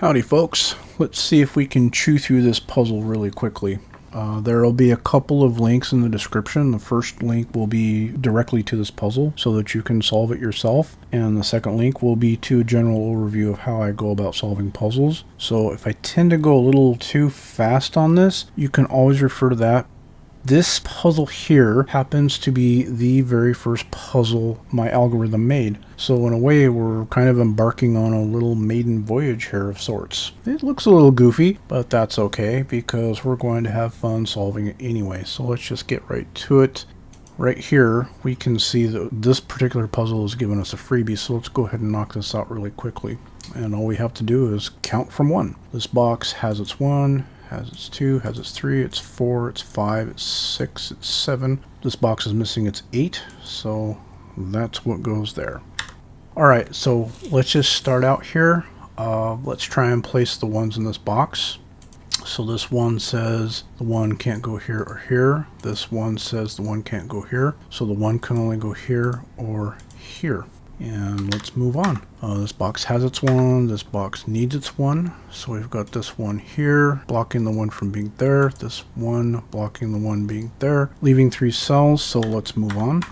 Howdy folks, let's see if we can chew through this puzzle really quickly. There will be a couple of links in the description. The first link will be directly to this puzzle so that you can solve it yourself, and the second link will be to a general overview of how I go about solving puzzles. So if I tend to go a little too fast on this, you can always refer to that. This puzzle here happens to be the very first puzzle my algorithm made. So in a way, we're kind of embarking on a little maiden voyage here of sorts. It looks a little goofy, but that's okay because we're going to have fun solving it anyway. So let's just get right to it. Right here, we can see that this particular puzzle is giving us a freebie, so let's go ahead and knock this out really quickly. And all we have to do is count from 1. This box has its 1, has its 2, has its 3, its 4, its 5, its 6, its 7. This box is missing its 8, so that's what goes there. Alright, so let's just start out here. Let's try and place the ones in this box. So this one says the 1 can't go here or here. This one says the 1 can't go here. So the 1 can only go here or here. And let's move on. This box has its 1, this box needs its 1, so we've got this one here blocking the 1 from being there, this 1 blocking the 1 being there, leaving 3 cells, so let's move on.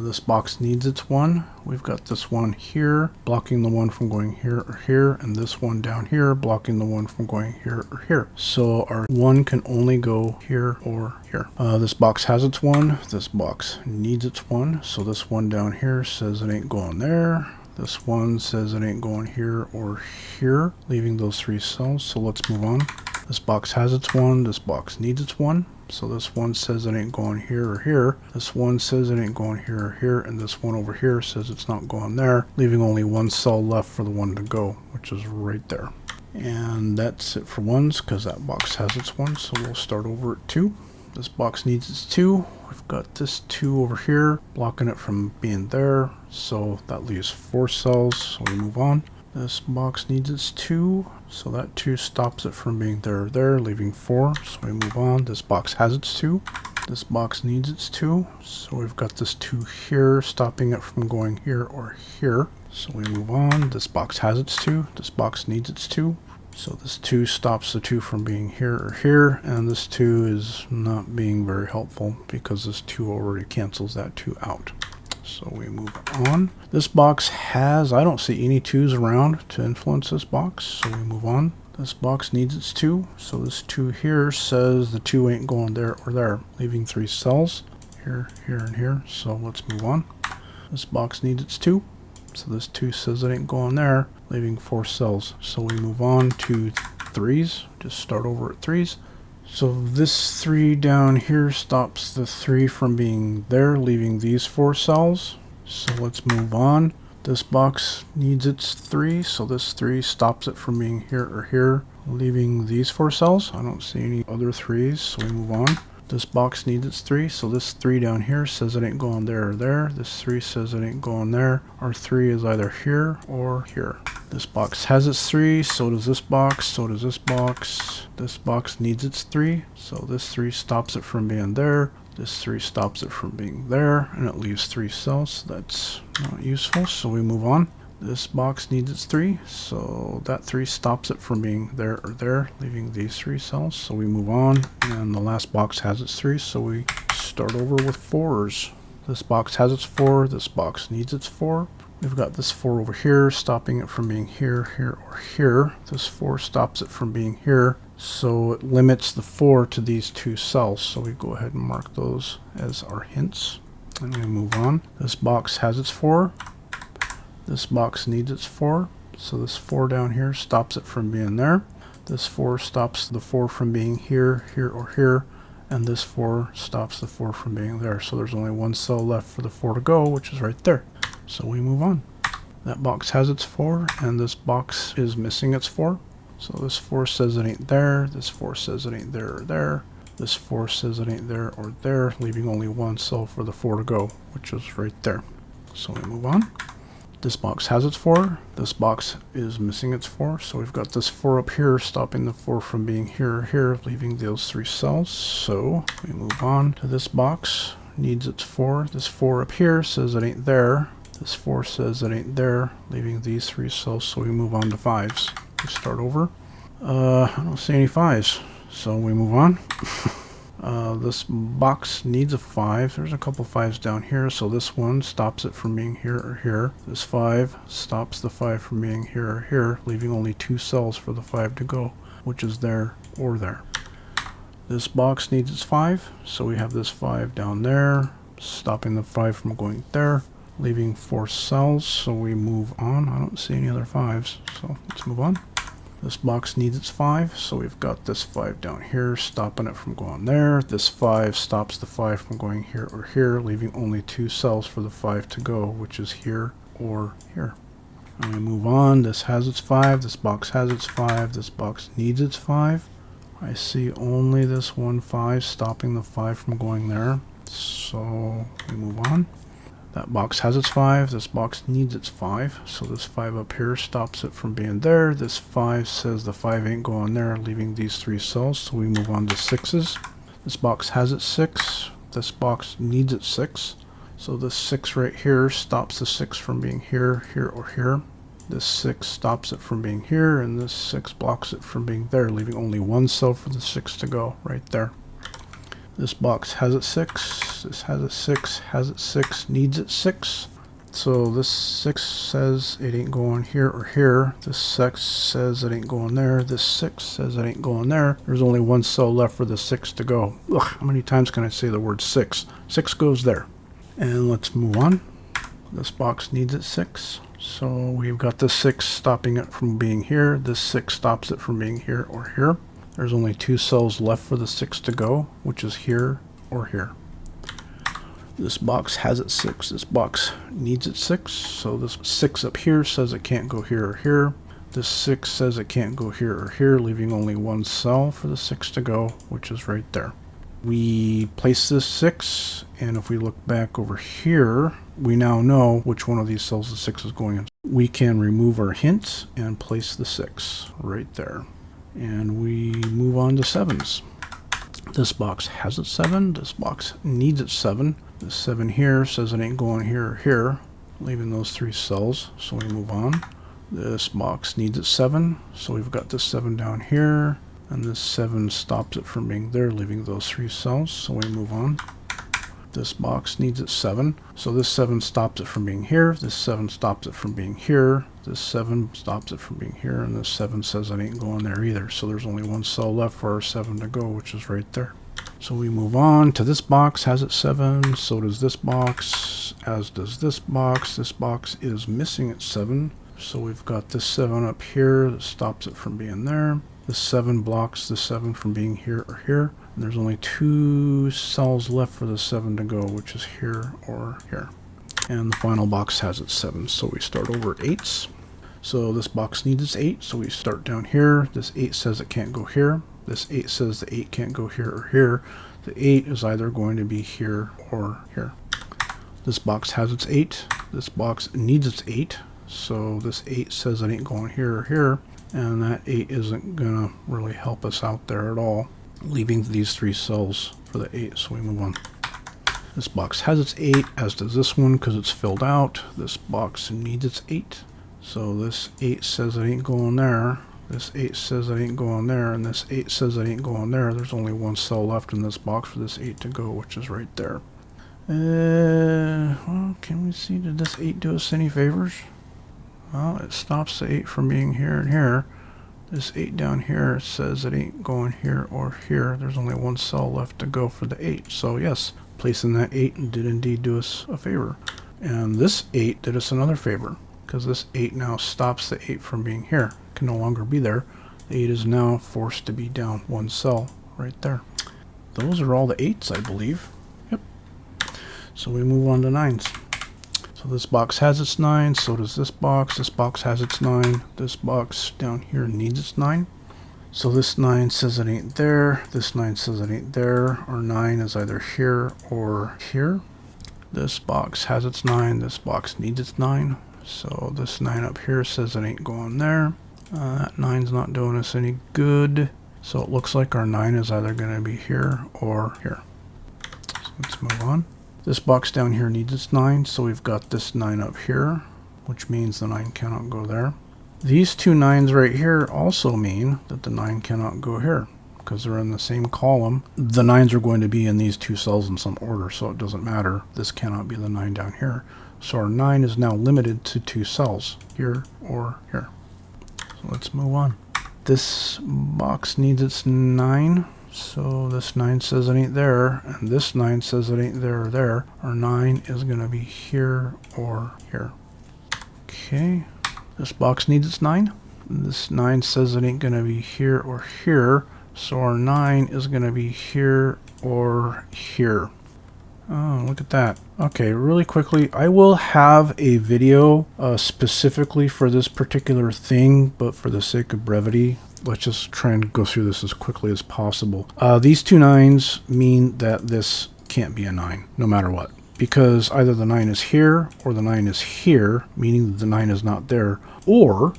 This box needs its 1, we've got this one here blocking the 1 from going here or here, and this one down here blocking the 1 from going here or here. So our 1 can only go here or here. This box has its 1, this box needs its 1, so this one down here says it ain't going there. This one says it ain't going here or here, leaving those 3 cells, so let's move on. This box has its 1, this box needs its 1, so this one says it ain't going here or here, this one says it ain't going here or here, and this one over here says it's not going there, leaving only 1 cell left for the 1 to go, which is right there. And that's it for 1s, because that box has its 1, so we'll start over at 2. This box needs its 2. We've got this 2 over here, blocking it from being there, so that leaves 4 cells, so we move on. This box needs its 2, so that 2 stops it from being there or there, leaving 4, so we move on. This box has its 2. This box needs its 2, so we've got this 2 here, stopping it from going here or here, so we move on. This box has its 2. This box needs its 2. So this 2 stops the 2 from being here or here, and this 2 is not being very helpful because this 2 already cancels that 2 out. So we move on. This box has, I don't see any 2s around to influence this box, so we move on. This box needs its 2, so this 2 here says the 2 ain't going there or there, leaving 3 cells, here, here, and here, so let's move on. This box needs its 2. So this 2 says it ain't going there, leaving 4 cells. So we move on to 3s. Just start over at 3s. So this 3 down here stops the 3 from being there, leaving these 4 cells. So let's move on. This box needs its 3, so this 3 stops it from being here or here, leaving these 4 cells. I don't see any other 3s, so we move on. This box needs its 3, so this 3 down here says it ain't going there or there. This 3 says it ain't going there. Our 3 is either here or here. This box has its 3, so does this box, so does this box. This box needs its 3, so this 3 stops it from being there. This 3 stops it from being there, and it leaves 3 cells, so that's not useful, so we move on. This box needs its 3, so that 3 stops it from being there or there, leaving these 3 cells, so we move on. And the last box has its 3, so we start over with 4s. This box has its 4, this box needs its 4. We've got this 4 over here, stopping it from being here, here, or here. This 4 stops it from being here, so it limits the 4 to these 2 cells, so we go ahead and mark those as our hints. And we move on. This box has its 4. This box needs its 4, so this 4 down here stops it from being there. This 4 stops the 4 from being here, here, or here, and this 4 stops the 4 from being there. So there's only 1 cell left for the 4 to go, which is right there. So we move on. That box has its 4, and this box is missing its 4. So this 4 says it ain't there, this 4 says it ain't there or there, this 4 says it ain't there or there, leaving only 1 cell for the 4 to go, which is right there. So we move on. This box has its 4, this box is missing its 4, so we've got this 4 up here stopping the 4 from being here or here, leaving those 3 cells. So we move on to this box, needs its 4, this 4 up here says it ain't there, this 4 says it ain't there, leaving these 3 cells, so we move on to 5s. We start over. I don't see any 5s, so we move on. This box needs a 5. There's a couple 5s down here, so this one stops it from being here or here. This 5 stops the 5 from being here or here, leaving only 2 cells for the 5 to go, which is there or there. This box needs its 5, so we have this 5 down there, stopping the 5 from going there, leaving 4 cells, so we move on. I don't see any other 5s, so let's move on. This box needs its 5, so we've got this 5 down here, stopping it from going there. This 5 stops the 5 from going here or here, leaving only 2 cells for the 5 to go, which is here or here. And we move on. This has its 5, this box has its 5, this box needs its 5. I see only this one 5 stopping the 5 from going there, so we move on. That box has its 5, this box needs its 5, so this 5 up here stops it from being there. This 5 says the 5 ain't going there, leaving these 3 cells, so we move on to 6s. This box has its 6, this box needs its 6, so this 6 right here stops the 6 from being here, here, or here. This 6 stops it from being here, and this 6 blocks it from being there, leaving only 1 cell for the 6 to go, right there. This box has its 6, this has its 6, has its 6, needs its 6. So this 6 says it ain't going here or here. This 6 says it ain't going there. This 6 says it ain't going there. There's only 1 cell left for the 6 to go. Ugh, how many times can I say the word 6? 6 goes there. And let's move on. This box needs its 6. So we've got the 6 stopping it from being here. This 6 stops it from being here or here. There's only 2 cells left for the 6 to go, which is here or here. This box has its 6. This box needs its 6. So this 6 up here says it can't go here or here. This 6 says it can't go here or here, leaving only 1 cell for the 6 to go, which is right there. We place this 6, and if we look back over here, we now know which one of these cells the 6 is going in. We can remove our hint and place the 6 right there. And we move on to 7s. This box has its 7. This box needs its 7. This 7 here says it ain't going here or here, leaving those 3 cells, so we move on. This box needs its 7, so we've got this 7 down here, and this 7 stops it from being there, leaving those 3 cells, so we move on. This box needs its 7, so this 7 stops it from being here, this 7 stops it from being here, this 7 stops it from being here, and this 7 says it ain't going there either, so there's only 1 cell left for our 7 to go, which is right there. So we move on to this box, has its 7, so does this box, as does this box. This box is missing its 7, so we've got this 7 up here that stops it from being there. This 7 blocks the 7 from being here or here. And there's only 2 cells left for the 7 to go, which is here or here. And the final box has its 7, so we start over at 8s. So this box needs its 8, so we start down here. This 8 says it can't go here. This 8 says the 8 can't go here or here. The 8 is either going to be here or here. This box has its 8. This box needs its 8. So this 8 says it ain't going here or here. And that 8 isn't going to really help us out there at all, leaving these 3 cells for the 8. So we move on. This box has its 8, as does this one because it's filled out. This box needs its 8. So this 8 says it ain't going there. This 8 says it ain't going there, and this 8 says it ain't going there. There's only 1 cell left in this box for this 8 to go, which is right there. Well, can we see, did this 8 do us any favors? Well, it stops the 8 from being here and here. This 8 down here says it ain't going here or here. There's only 1 cell left to go for the 8. So yes, placing that 8 did indeed do us a favor. And this 8 did us another favor, because this 8 now stops the 8 from being here. It can no longer be there. The 8 is now forced to be down 1 cell right there. Those are all the 8s, I believe. Yep. So we move on to 9s. So this box has its 9, so does this box. This box has its 9. This box down here needs its 9. So this 9 says it ain't there. This 9 says it ain't there. Our 9 is either here or here. This box has its 9. This box needs its 9. So this 9 up here says it ain't going there. That 9's not doing us any good. So it looks like our 9 is either going to be here or here. So let's move on. This box down here needs its 9, so we've got this 9 up here, which means the 9 cannot go there. These two 9s right here also mean that the 9 cannot go here because they're in the same column. The 9s are going to be in these two cells in some order, so it doesn't matter. This cannot be the 9 down here. So our 9 is now limited to 2 cells, here or here. So let's move on. This box needs its 9. So this 9 says it ain't there, and this 9 says it ain't there or there. Our 9 is going to be here or here. Okay, this box needs its 9. This 9 says it ain't going to be here or here, so our 9 is going to be here or here. Oh, look at that. Okay, really quickly, I will have a video specifically for this particular thing, but for the sake of brevity, let's just try and go through this as quickly as possible. These two 9s mean that this can't be a 9, no matter what. Because either the 9 is here, or the 9 is here, meaning that the 9 is not there, or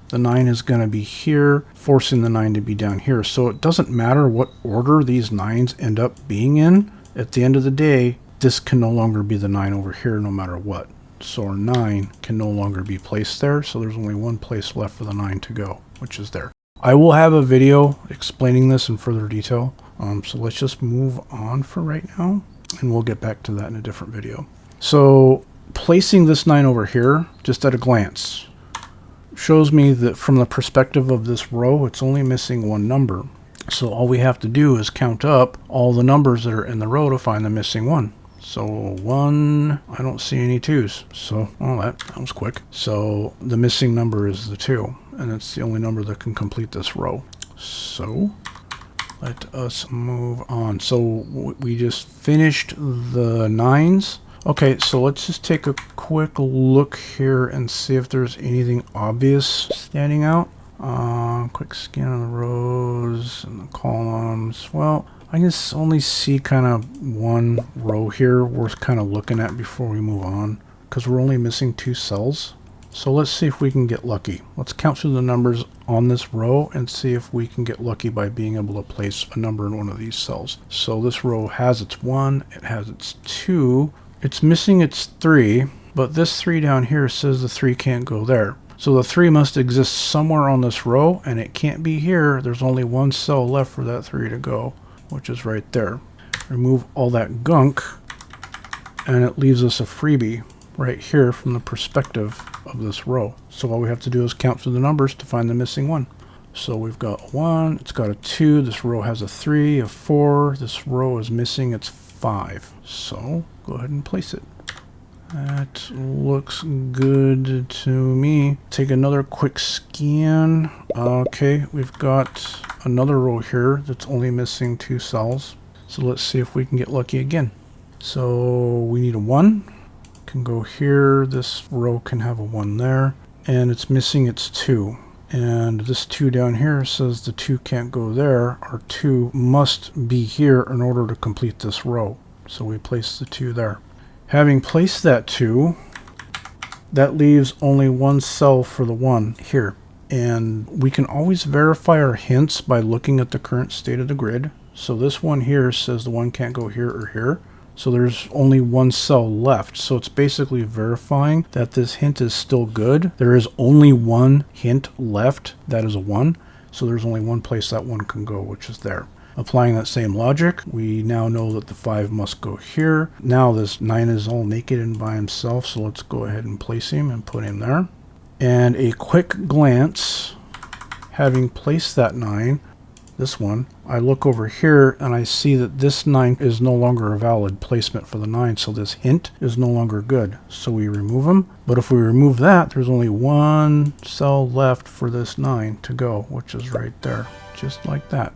the 9 is going to be here, forcing the 9 to be down here. So it doesn't matter what order these 9s end up being in. At the end of the day, this can no longer be the 9 over here no matter what. So our 9 can no longer be placed there, so there's only one place left for the 9 to go, which is there. I will have a video explaining this in further detail, so let's just move on for right now, and we'll get back to that in a different video. So placing this 9 over here, just at a glance, shows me that from the perspective of this row, it's only missing one number. So all we have to do is count up all the numbers that are in the row to find the missing one. So 1, I don't see any 2s. So, well, that was quick. So the missing number is the 2, and it's the only number that can complete this row. So let us move on. So we just finished the 9s. Okay, so let's just take a quick look here and see if there's anything obvious standing out. Quick scan of the rows and the columns. Well, I can only see kind of one row here worth kind of looking at before we move on, because we're only missing 2 cells. So let's see if we can get lucky. Let's count through the numbers on this row and see if we can get lucky by being able to place a number in one of these cells. So this row has its 1, it has its 2, it's missing its 3, but this 3 down here says the 3 can't go there. So the 3 must exist somewhere on this row, and it can't be here. There's only one cell left for that 3 to go, which is right there. Remove all that gunk, and it leaves us a freebie right here from the perspective of this row. So all we have to do is count through the numbers to find the missing one. So we've got a 1, it's got a 2, this row has a 3, a 4, this row is missing its 5. So go ahead and place it. That looks good to me. Take another quick scan. Okay, we've got another row here that's only missing 2 cells. So let's see if we can get lucky again. So we need a 1. Can go here. This row can have a 1 there. And it's missing its 2. And this 2 down here says the 2 can't go there. Our 2 must be here in order to complete this row. So we place the 2 there. Having placed that 2, that leaves only one cell for the 1 here. And we can always verify our hints by looking at the current state of the grid. So this one here says the 1 can't go here or here. So there's only one cell left. So it's basically verifying that this hint is still good. There is only one hint left. That is a 1. So there's only one place that 1 can go, which is there. Applying that same logic, we now know that the 5 must go here. Now this 9 is all naked and by himself, so let's go ahead and place him and put him there. And a quick glance, having placed that 9, this one, I look over here and I see that this 9 is no longer a valid placement for the 9, so this hint is no longer good. So we remove him, but if we remove that, there's only one cell left for this 9 to go, which is right there, just like that.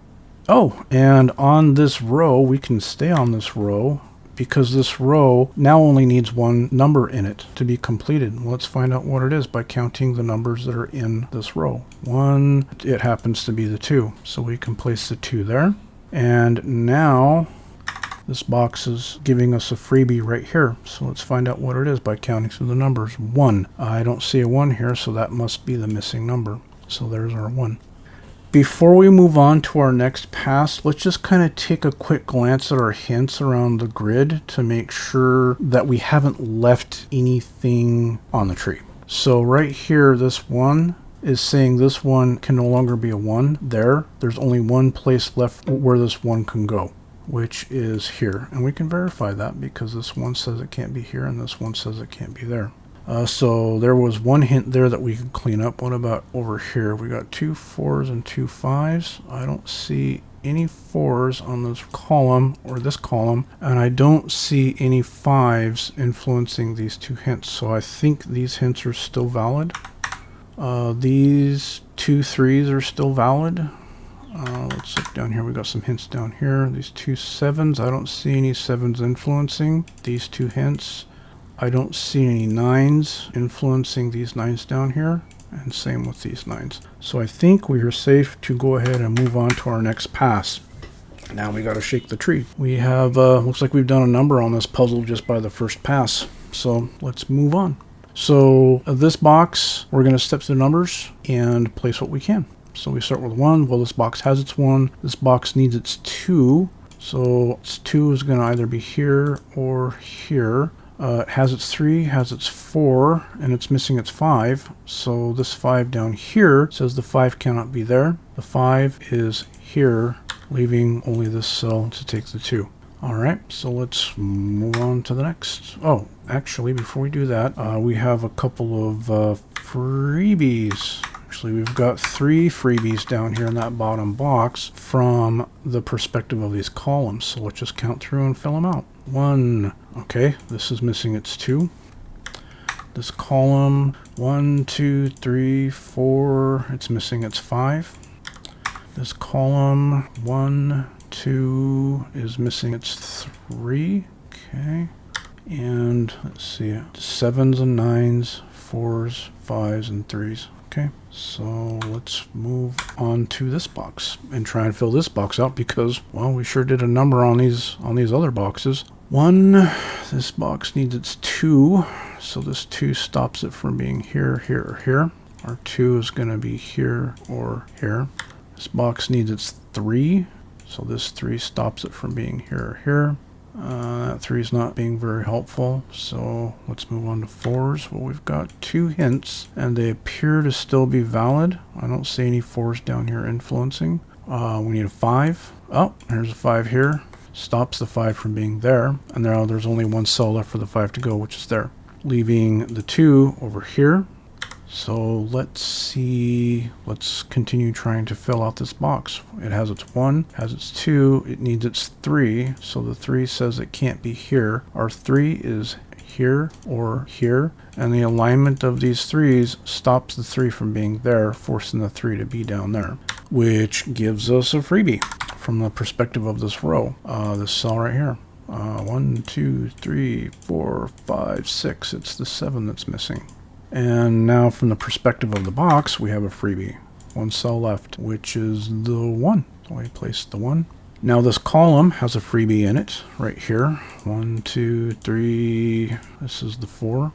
Oh, and on this row, we can stay on this row because this row now only needs one number in it to be completed. Let's find out what it is by counting the numbers that are in this row. 1, it happens to be the 2, so we can place the 2 there. And now this box is giving us a freebie right here. So let's find out what it is by counting through the numbers. 1, I don't see a 1 here, so that must be the missing number. So there's our 1. Before we move on to our next pass, let's just kind of take a quick glance at our hints around the grid to make sure that we haven't left anything on the tree. So right here, this 1 is saying this one can no longer be a 1 there. There's only one place left where this 1 can go, which is here. And we can verify that because this one says it can't be here and this one says it can't be there. So there was one hint there that we could clean up. What about over here? We got 2 4s and 2 5s. I don't see any 4s on this column or this column, and I don't see any 5s influencing these 2 hints. So I think these hints are still valid. These 2 3s are still valid. Let's look down here. We got some hints down here. These 2 7s, I don't see any 7s influencing these 2 hints. I don't see any 9s influencing these 9s down here, and same with these 9s. So I think we are safe to go ahead and move on to our next pass. Now we got to shake the tree. We have, looks like we've done a number on this puzzle just by the first pass. So let's move on. So this box, we're going to step through the numbers and place what we can. So we start with 1. Well, this box has its 1. This box needs its 2. So its 2 is going to either be here or here. It has its 3, has its 4, and it's missing its 5. So this 5 down here says the 5 cannot be there. The 5 is here, leaving only this cell to take the 2. Alright, so let's move on to the next. Oh, actually, before we do that, we have a couple of freebies. Actually, we've got 3 freebies down here in that bottom box from the perspective of these columns. So let's just count through and fill them out. 1. Okay, this is missing its 2. This column, 1, 2, 3, 4, it's missing its 5. This column, 1, 2, is missing its 3. Okay, and let's see, 7s and 9s, 4s, 5s, and 3s. Okay, so let's move on to this box and try and fill this box out because, well, we sure did a number on these other boxes. 1, this box needs its 2, so this 2 stops it from being here, here, or here. Our 2 is going to be here or here. This box needs its 3, so this 3 stops it from being here or here. That 3 is not being very helpful, so let's move on to 4s. Well, we've got 2 hints, and they appear to still be valid. I don't see any 4s down here influencing. We need a 5. Oh, there's a 5 here. Stops the 5 from being there, and there's only one cell left for the 5 to go, which is there, leaving the 2 over here. So let's see, let's continue trying to fill out this box. It has its 1, has its 2, it needs its 3, so the 3 says it can't be here. Our 3 is here or here, and the alignment of these 3s stops the 3 from being there, forcing the 3 to be down there, which gives us a freebie from the perspective of this row, this cell right here. 1, 2, 3, 4, 5, 6, it's the 7 that's missing. And now from the perspective of the box, we have a freebie. 1 cell left, which is the 1. So I placed the 1. Now this column has a freebie in it, right here. 1, 2, 3, this is the 4.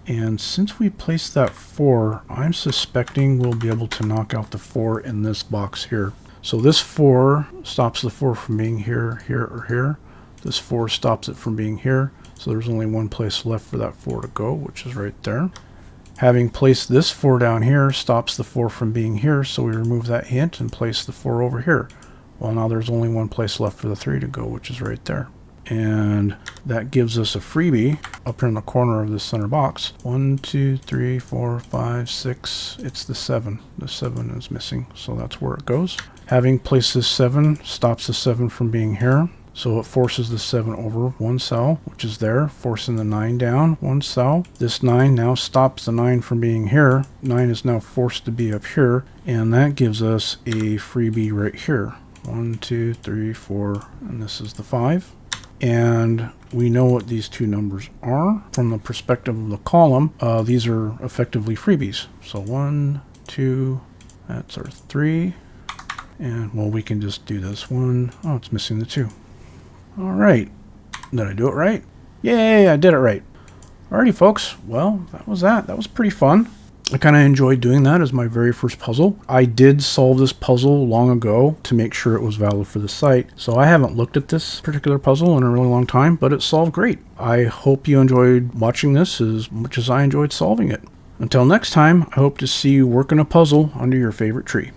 And since we placed that 4, I'm suspecting we'll be able to knock out the 4 in this box here. So this 4 stops the 4 from being here, here, or here. This 4 stops it from being here. So there's only one place left for that 4 to go, which is right there. Having placed this 4 down here stops the 4 from being here, so we remove that hint and place the 4 over here. Well, now there's only one place left for the 3 to go, which is right there. And that gives us a freebie up here in the corner of this center box. 1, 2, 3, 4, 5, 6. It's the 7. The 7 is missing, so that's where it goes. Having placed this 7 stops the 7 from being here. So it forces the 7 over 1 cell, which is there, forcing the 9 down 1 cell. This 9 now stops the 9 from being here. 9 is now forced to be up here, and that gives us a freebie right here. 1, 2, 3, 4, and this is the 5. And we know what these 2 numbers are. From the perspective of the column, these are effectively freebies. So 1, 2, that's our 3. And, well, we can just do this 1. Oh, it's missing the 2. All right. Did I do it right? Yay, I did it right. Alrighty, folks. Well, that was that. That was pretty fun. I kind of enjoyed doing that as my very first puzzle. I did solve this puzzle long ago to make sure it was valid for the site. So I haven't looked at this particular puzzle in a really long time, but it solved great. I hope you enjoyed watching this as much as I enjoyed solving it. Until next time, I hope to see you working a puzzle under your favorite tree.